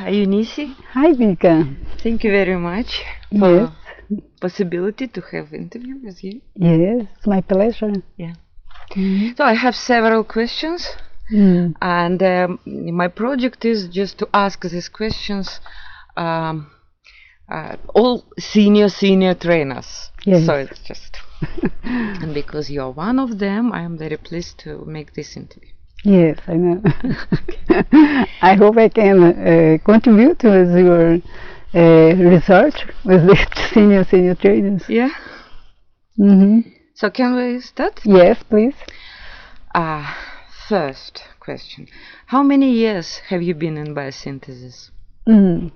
Hi, Eunice. Hi, Vika. Thank you very much for possibility to have interview with you. Yes, it's my pleasure. Yeah. So I have several questions, and my project is just to ask these questions all senior trainers. Yes. So it's just, and because you are one of them, I am very pleased to make this interview. Yes, I know. I hope I can contribute to your research with the senior trainers. Yeah. So can we start? Yes, please. First question: how many years have you been in biosynthesis? In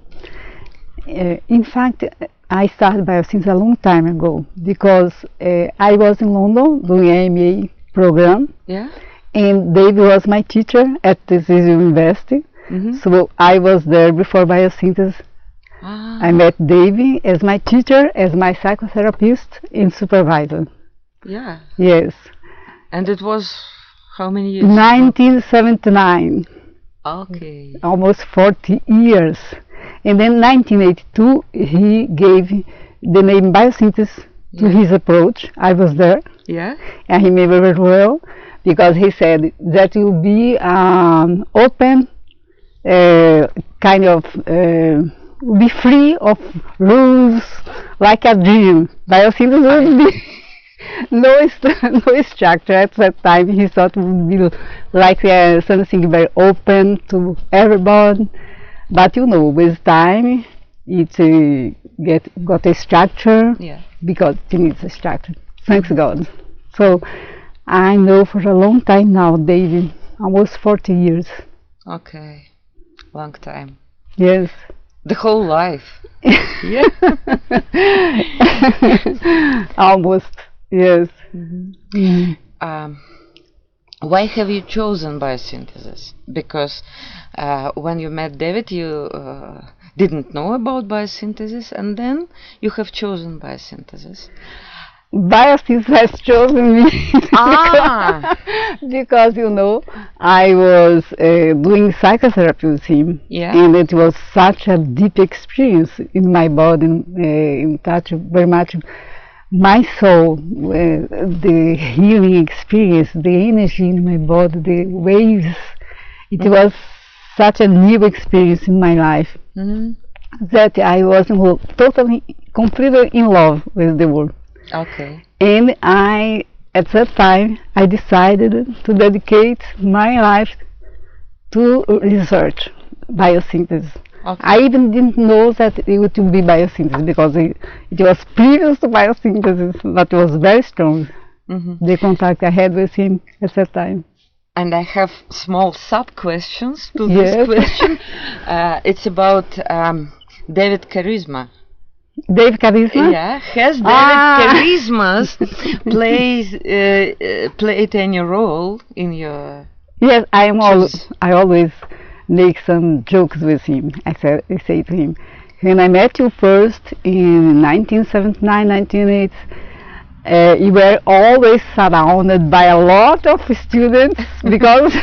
fact, I started biosynthesis a long time ago because I was in London doing an MA program. Yeah. And David was my teacher at this university, so I was there before biosynthesis. I met David as my teacher, as my psychotherapist and supervisor. Yeah. Yes. And it was how many years? 1979. Okay. Almost 40 years. And then 1982, he gave the name biosynthesis to his approach. I was there. Yeah. I remember very well, because he said that will be open, kind of be free of rules, like a dream. Biosynthesis would be no structure at that time. He thought it would be like something very open to everyone. But you know, with time, it got a structure, because it needs a structure. Thanks God. So I know for a long time now, David, almost 40 years. Okay, long time. Yes. The whole life. Yeah. Almost, yes. Why have you chosen biosynthesis? Because when you met David, you didn't know about biosynthesis, and then you have chosen biosynthesis. Biosynthesis has chosen me because you know I was doing psychotherapy with him, and it was such a deep experience in my body, in touch very much my soul, the healing experience, the energy in my body, the waves. It was such a new experience in my life that I was totally, completely in love with the world. Okay. And at that time, I decided to dedicate my life to research biosynthesis. Okay. I even didn't know that it would be biosynthesis, because it was previous to biosynthesis, but it was very strong, the contact I had with him at that time. And I have small sub-questions to this question. It's about David Charisma. David Charisma? Yeah, has David Charisma played any role in your? Yes, I always make some jokes with him. I say to him, when I met you first in 1979, 1980, you were always surrounded by a lot of students because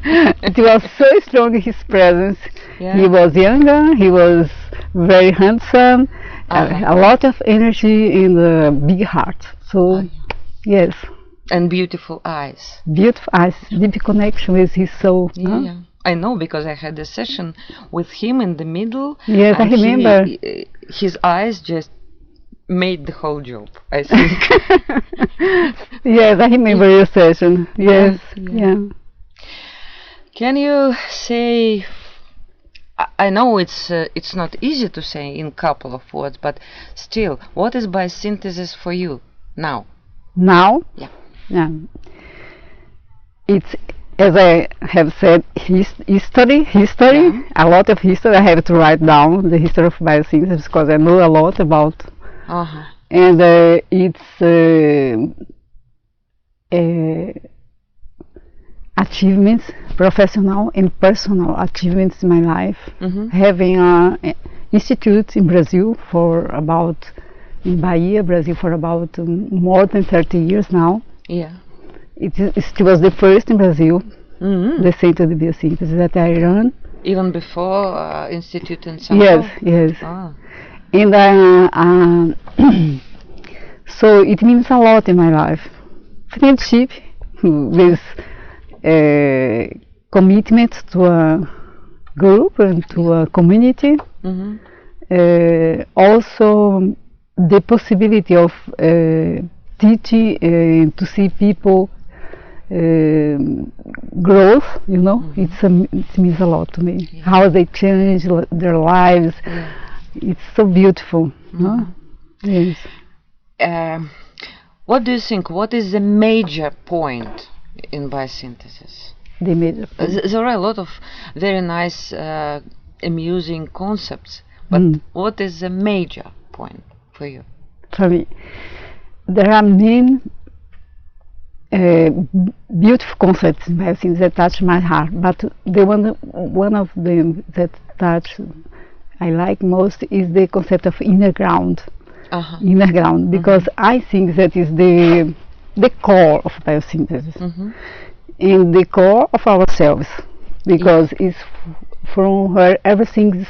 it was so strong, his presence. Yeah. He was younger, he was very handsome, a lot of energy in the big heart. So, yes. And beautiful eyes. Beautiful eyes, deep connection with his soul. Yeah. I know, because I had a session with him in the middle. Yes, I remember. His eyes just made the whole job, I think. Yes, I remember your session. Yes, yeah. Can you say, I know it's not easy to say in a couple of words, but still, what is biosynthesis for you now? Now? Yeah. It's, as I have said, history, a lot of history. I have to write down the history of biosynthesis because I know a lot about. And it's achievements, professional and personal achievements in my life. Having an institute in Brazil in Bahia, Brazil, for about more than 30 years now. Yeah. It was the first in Brazil, the Center de Biosynthesis that I run. Even before Institute in Sao Yes, Paulo? yes. Ah. And so it means a lot in my life. Friendship with commitment to a group and to a community. Mhm. Also the possibility of teaching to see people growth, you know, it means a lot to me. Yeah. How they change their lives. Yeah. It's so beautiful. No? Yes. What do you think? What is the major point in biosynthesis? The major point. There are a lot of very nice, amusing concepts, but what is the major point for you? For me, there are many beautiful concepts in biosynthesis that touch my heart, but the one of them that I like most is the concept of inner ground. Inner ground, because I think that is the core of biosynthesis, and the core of ourselves, because it's from where everything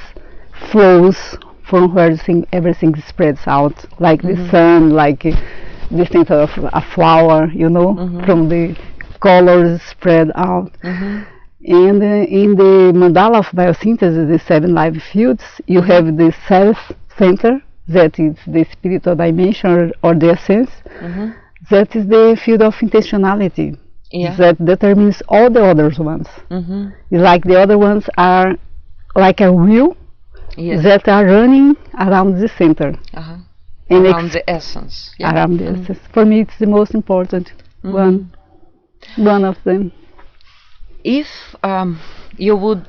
flows, from where everything spreads out, like the sun, like the center of a flower, you know, from the colors spread out. And in the mandala of biosynthesis, the 7 life fields, you have the self-center, that is the spiritual dimension or the essence. That is the field of intentionality. That determines all the other ones. It's like the other ones are like a wheel that are running around the center. And around the essence. Around the essence. For me, it's the most important one of them. If you would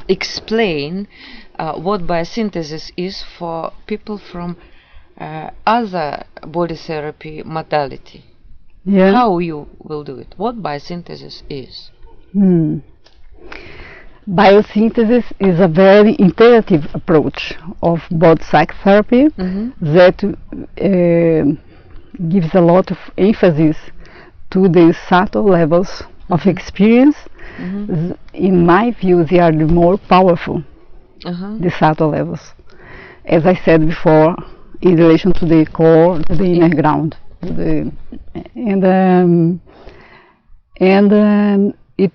explain what biosynthesis is for people from other body therapy modality, how you will do it? What biosynthesis is? Biosynthesis is a very integrative approach of body psychotherapy that gives a lot of emphasis to the subtle levels of experience. In my view, they are the more powerful, the subtle levels. As I said before, in relation to the core, to the inner ground. It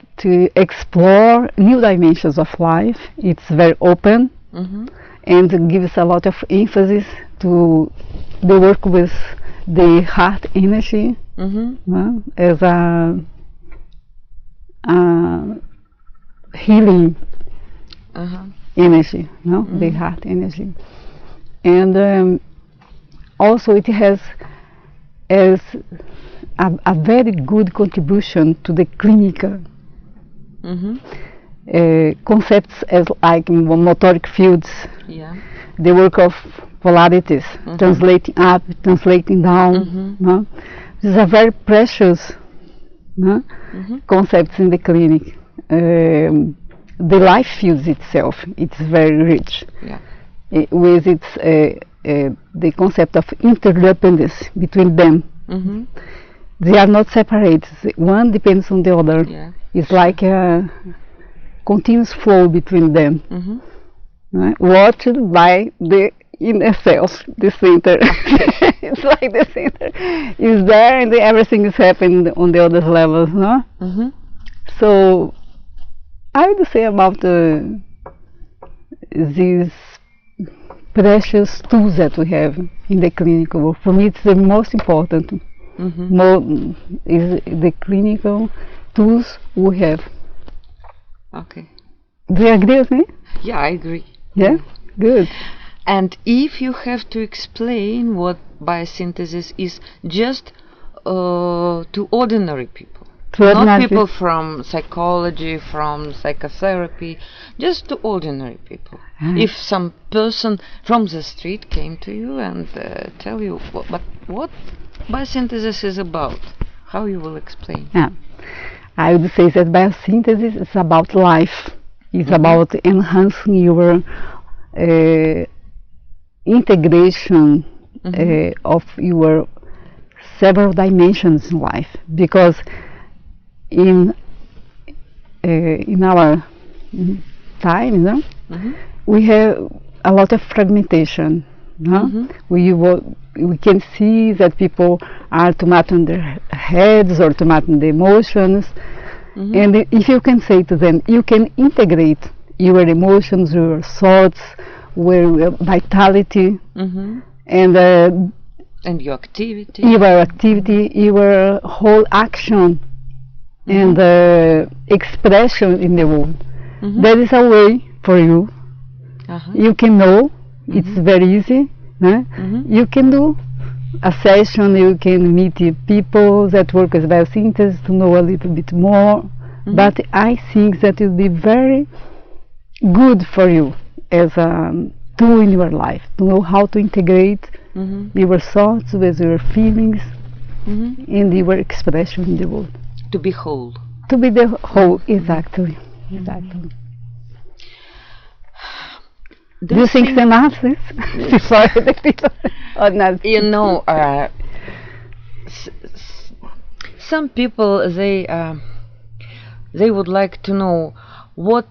explore new dimensions of life. It's very open and gives a lot of emphasis to the work with the heart energy as a healing energy, the heart energy. And also it has as a very good contribution to the clinical concepts, as like motoric fields, the work of polarities, translating up, translating down. These are very precious concepts in the clinic. The life fields itself, it's very rich with its the concept of interdependence between them. They are not separate. One depends on the other. It's like a continuous flow between them, watched by the inner self, the center. It's like the center is there and everything is happening on the other levels. So I would say about these precious tools that we have in the clinical work. For me, it's the most important. Is the clinical tools we have. Okay. Do you agree with me? Yeah, I agree. Yeah? Good. And if you have to explain what biosynthesis is just to ordinary people, not people from psychology, from psychotherapy, just to ordinary people. If some person from the street came to you and tell you what biosynthesis is about, how you will explain? I would say that biosynthesis is about life. It's about enhancing your integration of your several dimensions in life, because in our time, you know, Mhm. we have a lot of fragmentation. No? We can see that people are too much on their heads or too much on the emotions. Mhm. And if you can say to them, you can integrate your emotions, your thoughts, your vitality, Mhm. and And your activity. your activity, your whole action and expression in the world. Mhm. There is a way for you. Uh-huh. You can know. It's very easy. Mhm. You can do a session, you can meet people that work as biosynthesis to know a little bit more. But I think that it will be very good for you as a tool in your life to know how to integrate your thoughts with your feelings and your expression in the world. To be whole. To be the whole, exactly. Exactly. Do you think some answers before the people or not? You know, some people they would like to know what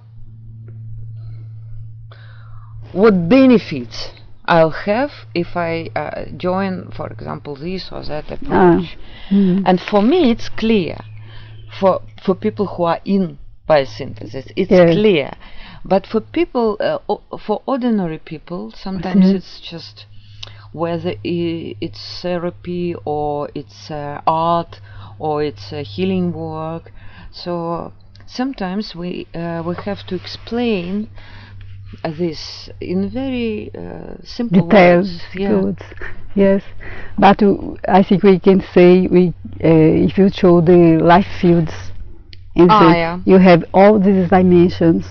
benefits I'll have if I join, for example, this or that approach. And for me, it's clear. For people who are in biosynthesis, it's clear. But for people, for ordinary people, sometimes it's just whether it's therapy or it's art or it's healing work. So sometimes we have to explain this in very simple details. words. Yes, but I think we can say if you show the life fields, and you have all these dimensions,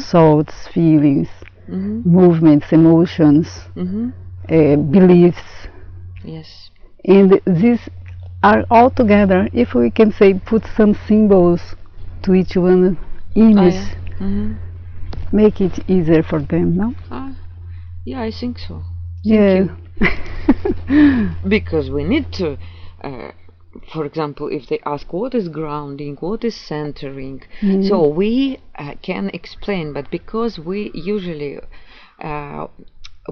thoughts, feelings, movements, emotions, beliefs. Yes. And these are all together. If we can say put some symbols to each one image, make it easier for them, no? Yeah, I think so. Yeah. Because we need to, for example, if they ask what is grounding, what is centering, so we can explain, but because we usually,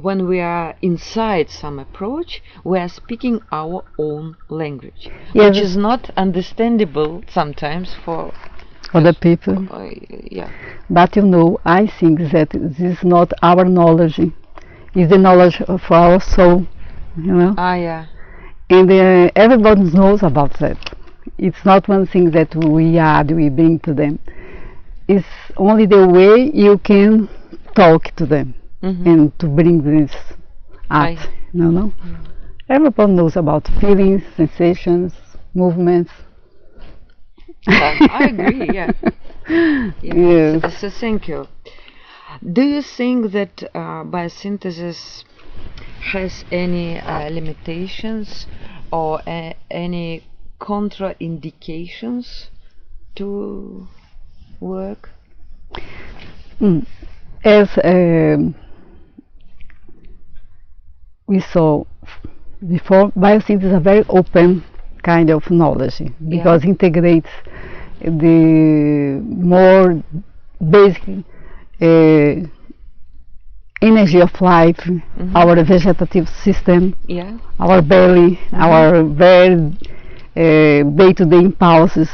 when we are inside some approach, we are speaking our own language, which is not understandable sometimes for other people. Yeah. But you know, I think that this is not our knowledge, it's the knowledge of our soul, you know. Yeah. And everybody knows about that. It's not one thing that we add, we bring to them. It's only the way you can talk to them and to bring this out. No? Everybody knows about feelings, sensations, movements. I agree, yeah. Yes. So thank you. Do you think that biosynthesis has any limitations or any contraindications to work? As we saw before, biosynthesis is a very open kind of knowledge because it integrates the more basic energy of life, our vegetative system, our belly, our very day-to-day impulses,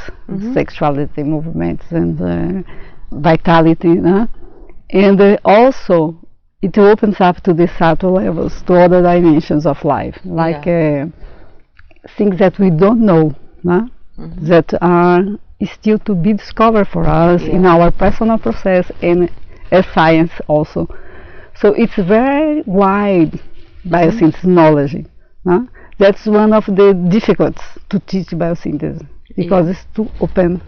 sexuality, movements, and vitality, and also it opens up to the subtle levels, to other dimensions of life, like things that we don't know, that are still to be discovered for us in our personal process and as science also. So it's very wide biosynthesis knowledge. That's one of the difficulties to teach biosynthesis because it's too open,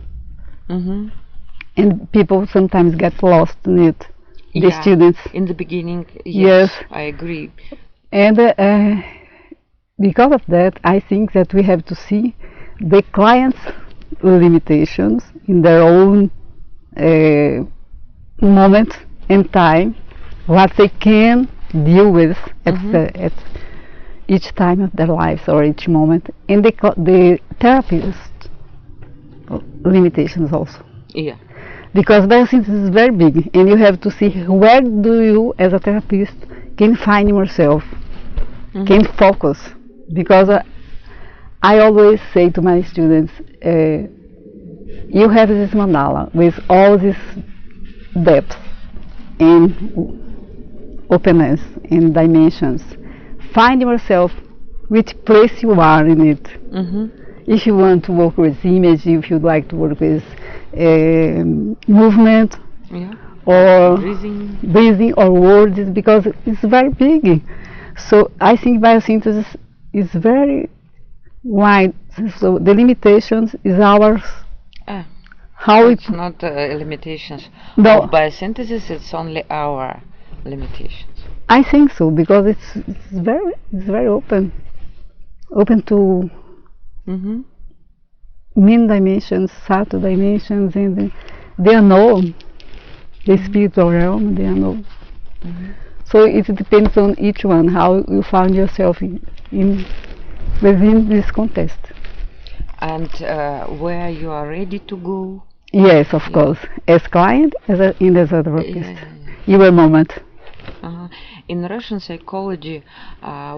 and people sometimes get lost in it. The students in the beginning, yes, I agree. And because of that, I think that we have to see the clients' limitations in their own moment and time, what they can deal with at each time of their lives or each moment, and the therapist limitations also. Because biosynthesis is very big, and you have to see where do you, as a therapist, can find yourself, can focus. Because I always say to my students, you have this mandala with all this depth and openness and dimensions. Find yourself which place you are in it. If you want to work with image, if you'd like to work with movement, or breathing or words, because it's very big. So I think biosynthesis is very wide. So the limitations is ours. How it's not limitations No. of biosynthesis, it's only our limitations. I think so, because it's very open to mean dimensions, subtle dimensions, and the unknown, the spiritual realm, the unknown. So it depends on each one how you find yourself within this context. And where you are ready to go? Yes, of course, as client, as a therapist. Your moment. In Russian psychology,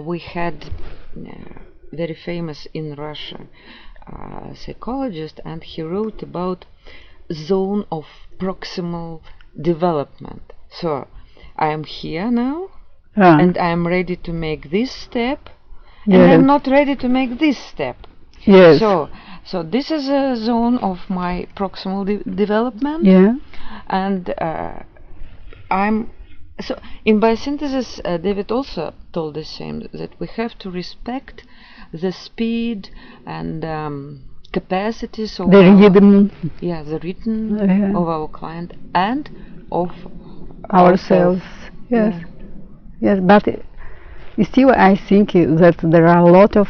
we had very famous in Russia psychologist, and he wrote about zone of proximal development. So I am here now, and I am ready to make this step, and I'm not ready to make this step. Yes. So this is a zone of my proximal development. And so in biosynthesis, David also told the same, that we have to respect the speed and capacities of the rhythm. The rhythm of our client and of ourselves. Yes. But still, I think that there are a lot of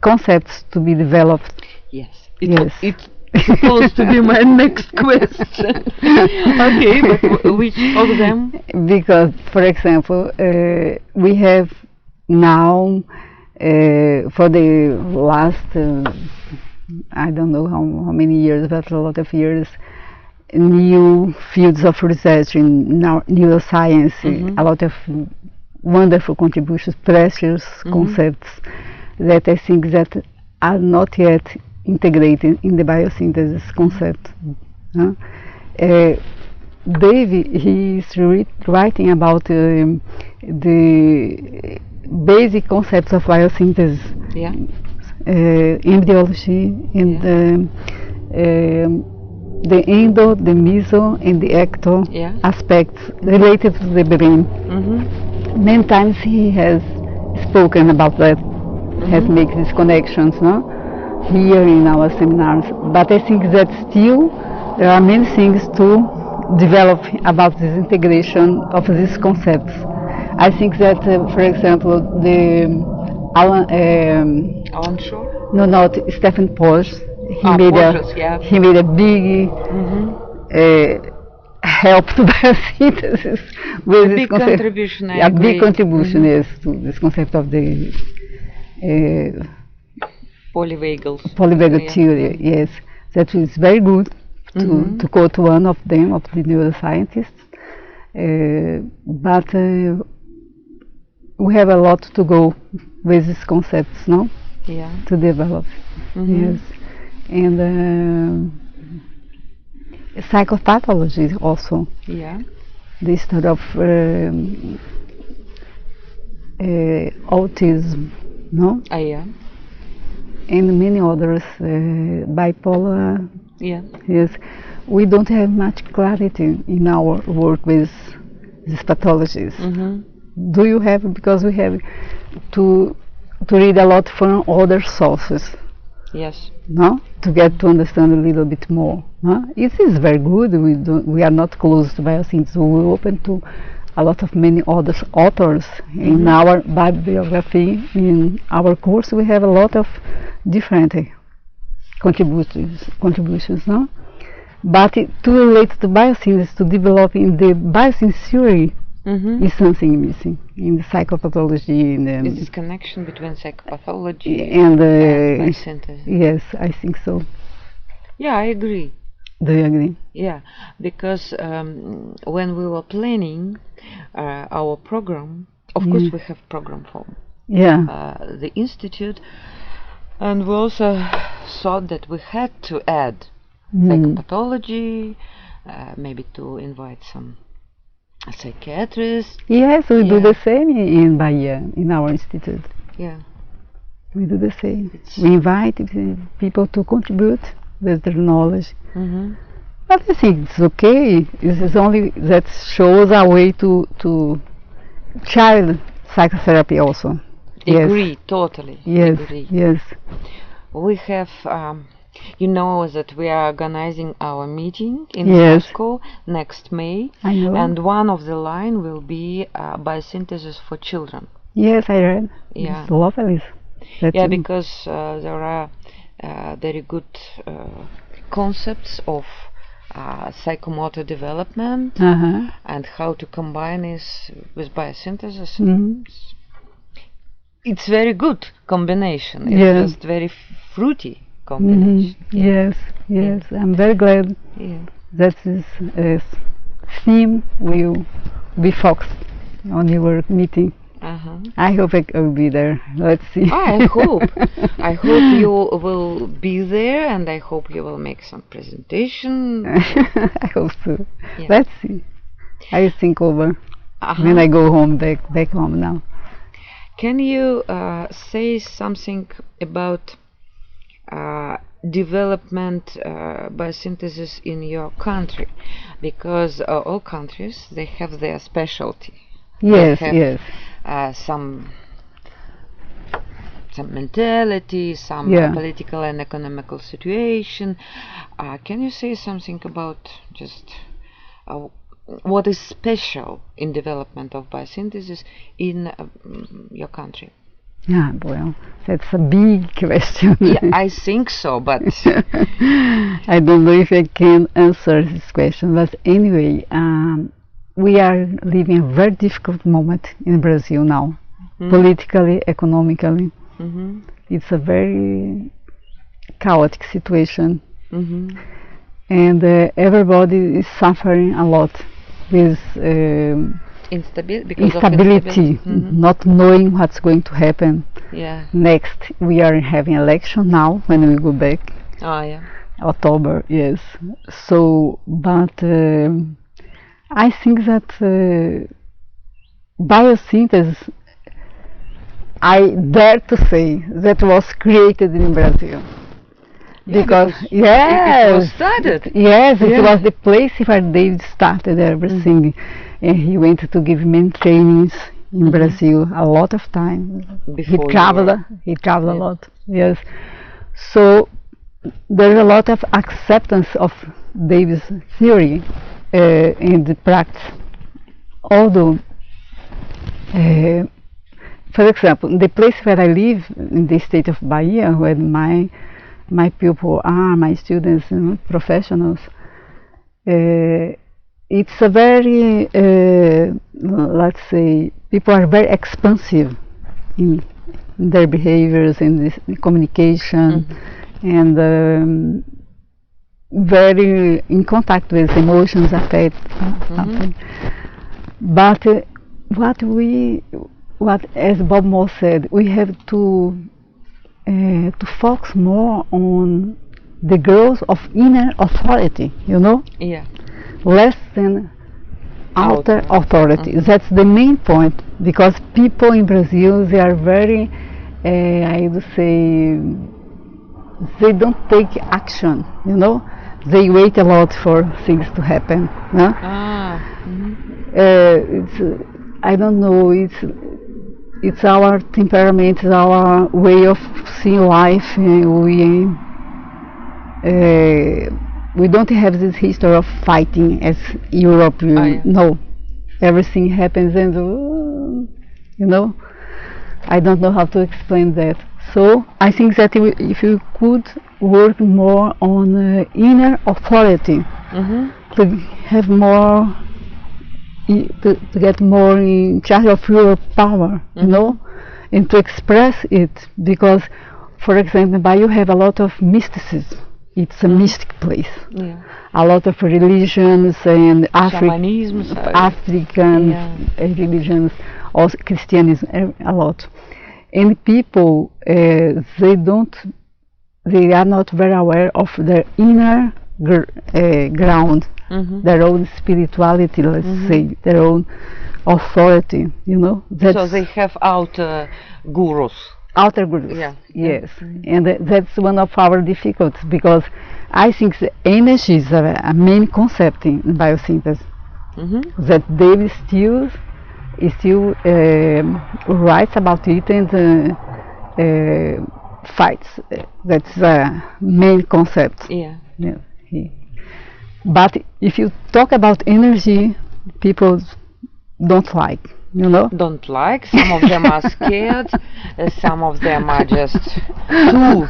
concepts to be developed. It's supposed to be my next question. Okay, but which of them? Because, for example, we have now, for the last, I don't know how many years, but a lot of years, new fields of research in neuroscience, a lot of wonderful contributions, precious concepts that I think that are not yet integrated in the biosynthesis concept. Dave, he is writing about the basic concepts of biosynthesis, embryology, and the endo, the meso, and the ecto aspects related to the brain. Many times he has spoken about that, has made these connections, here in our seminars. But I think that still there are many things to develop about this integration of these concepts. I think that, for example, the Alan Shore? No, not Stephen Porges. He made a big help to biosynthesis with this concept. Contribution, a big contribution, yes, to this concept of the polyvagal theory. Yes, that is very good to quote one of them, of the neuroscientists. But we have a lot to go with these concepts, no? To develop. Yes, and psychopathology also. The study of autism, no? And many others, bipolar. Yes, we don't have much clarity in our work with these pathologies. Do you have? Because we have to read a lot from other sources. No, to get to understand a little bit more. It is very good. We are not close to biosynthesis. We're open to a lot of many other authors. In our bibliography, in our course, we have a lot of different contributions, no? But to relate to biosynthesis, to develop in the biosynthesis theory, is something missing in the psychopathology. Is this connection between psychopathology and biosynthesis? Yes, I think so. I agree. Do you agree? Yeah, because when we were planning our program, of course we have program for the institute, and we also thought that we had to add psychopathology, maybe to invite some psychiatrists. Yes, we do the same in Bahia, in our institute. Yeah. We do the same. We invite people to contribute with their knowledge. But I think it's okay. It's only that shows a way to child psychotherapy also. Agree, totally. Yes, agree. Yes. We have, you know that we are organizing our meeting in Moscow next May. I know. And one of the line will be biosynthesis for children. Yes, I read. Yeah. It's lovely. Yeah, because there are very good concepts of psychomotor development and how to combine this with biosynthesis. It's very good combination. It's just very fruity combination. Yes, I'm very glad that this theme will be focused on your meeting. I hope I will be there. Let's see. I hope. I hope you will be there, and I hope you will make some presentation. I hope so. Yeah. Let's see. I will think over when I go home, back home now. Can you say something about development biosynthesis in your country? Because all countries, they have their specialty. Yes, yes. Some mentality, some political and economical situation. Can you say something about just what is special in development of biosynthesis in your country? Yeah, well, that's a big question. Yeah, I think so, but I don't know if I can answer this question. But anyway, we are living a very difficult moment in Brazil now, politically, economically. It's a very chaotic situation, and everybody is suffering a lot with instability, not knowing what's going to happen. Next, we are having election now when we go back. October, yes. So, but I think that biosynthesis, I dare to say, that was created in Brazil. Because it was started. Yes, it was the place where David started everything. And he went to give many trainings in Brazil a lot of time. He traveled a lot. Yes. So there's a lot of acceptance of David's theory in the practice. Although, for example, the place where I live in the state of Bahia, where my people are, my students and professionals, it's a very, let's say, people are very expansive in their behaviors, in this communication, and very in contact with emotions, affect. But what as Bob Moore said, we have to focus more on the growth of inner authority, you know? Less than outer authority. That's the main point, because people in Brazil, they are very, I would say, they don't take action, you know? They wait a lot for things to happen. No? It's, I don't know, it's our temperament, it's our way of seeing life. We don't have this history of fighting as Europe. No, everything happens, and you know, I don't know how to explain that. So I think that if you could work more on inner authority, to have more, to get more in charge of your power, you know, and to express it, because, for example, you have a lot of mysticism. it's a mystic place. Yeah. A lot of religions and Shamanism, African religions, also Christianism, a lot. And people, they are not very aware of their inner ground, their own spirituality, let's say, their own authority, you know. So they have outer gurus. Outer gurus, yes. And that's one of our difficulties, because I think the energy is a main concept in biosynthesis. That David still writes about it and fights. That's a main concept. But if you talk about energy, people don't like, you know. Don't like. Some of them are scared. Some of them are just too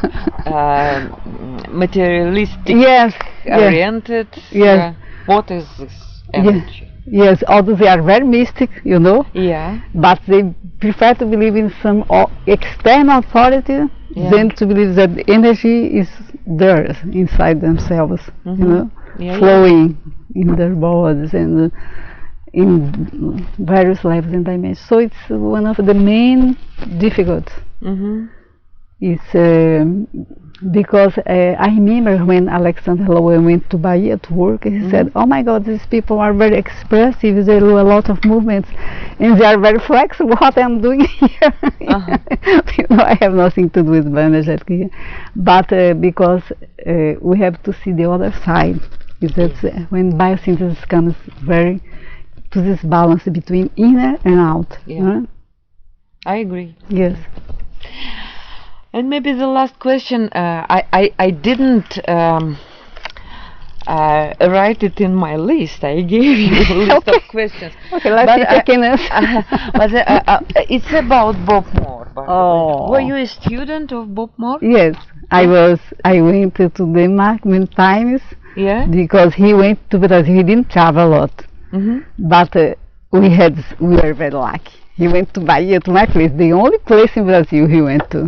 materialistic oriented. What is this energy? Yes, although they are very mystic, you know. But they prefer to believe in some external authority than to believe that the energy is there inside themselves, you know, flowing in their bodies and in various levels and dimensions. So it's one of the main difficulties. It's because I remember when Alexander Lowen went to Bahia to work, he said, "Oh my God, these people are very expressive. They do a lot of movements, and they are very flexible. What I'm doing here, you know, I have nothing to do with bioenergetic here, but because we have to see the other side. That's when biosynthesis comes very to this balance between inner and out. I agree. Yes. And maybe the last question, I didn't write it in my list. I gave you a list of questions. Okay, let's see taking us. But it's about Bob Moore. Were you a student of Bob Moore? Yes, I was. I went to Denmark many times. Because he went to Brazil. He didn't travel a lot. But we were very lucky. He went to Bahia, to my place, the only place in Brazil he went to.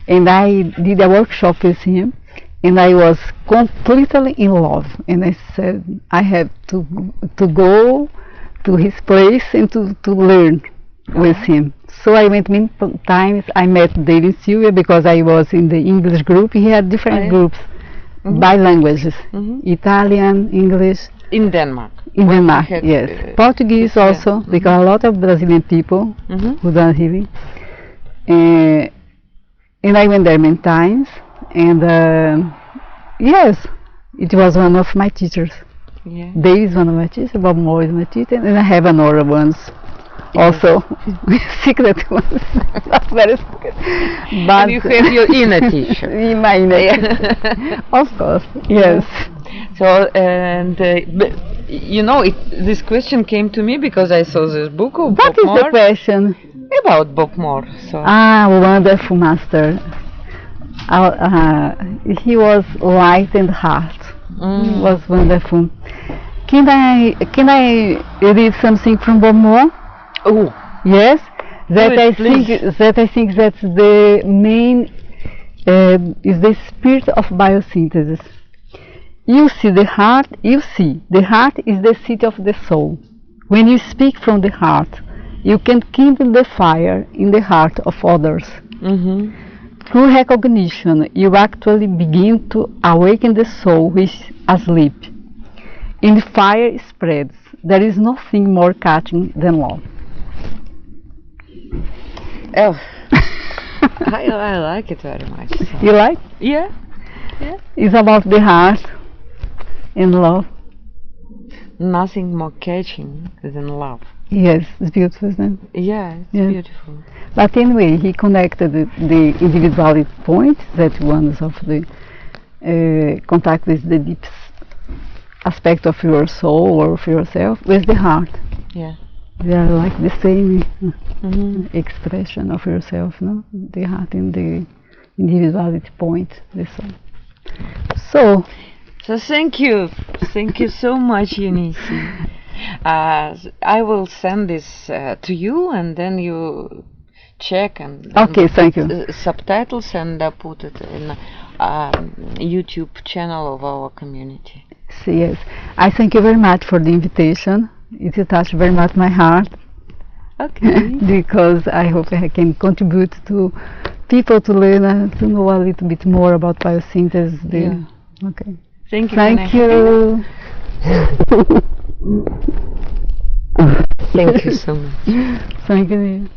And I did a workshop with him, and I was completely in love. And I said, I have to go to his place and to learn with him. So I went many times. I met David Sylvia because I was in the English group. He had different groups by languages, Italian, English. In Denmark? In Denmark, yes. Portuguese also, because a lot of Brazilian people who done healing. And I went there many times, and yes, it was one of my teachers. Dave is one of my teachers, Bob Moore is my teacher, and I have another ones also, secret ones, not very secret. But and you have your inner teacher. In my inner, of course, yes. So, and you know, this question came to me because I saw this book of Bob Moore. What is the question? About Bob Moore. So. Wonderful master. He was light and heart. He was wonderful. Can I read something from Bob Moore? Oh, yes. I think that's the main is the spirit of biosynthesis. You see the heart. The heart is the seat of the soul. When you speak from the heart, you can kindle the fire in the heart of others. Through recognition, you actually begin to awaken the soul which is asleep. And the fire spreads. There is nothing more catching than love. Oh, I like it very much. So. You like? Yeah. It's about the heart and love. Nothing more catching than love. Yes, it's beautiful, isn't it? Yeah, it's beautiful. But anyway, he connected the individuality point, that one of the contact with the deep aspect of your soul or of yourself, with the heart. Yeah. They are like the same expression of yourself, no? The heart and the individuality point, the soul. So thank you so much, Eunice. I will send this to you, and then you check and Okay, thank you. subtitles and put it in YouTube channel of our community. So, yes, I thank you very much for the invitation. It touched very much my heart. Okay. Because I hope I can contribute to people to learn to know a little bit more about biosynthesis. Yeah. Okay. Thank you. Thank you. Thank you so much. Thank you.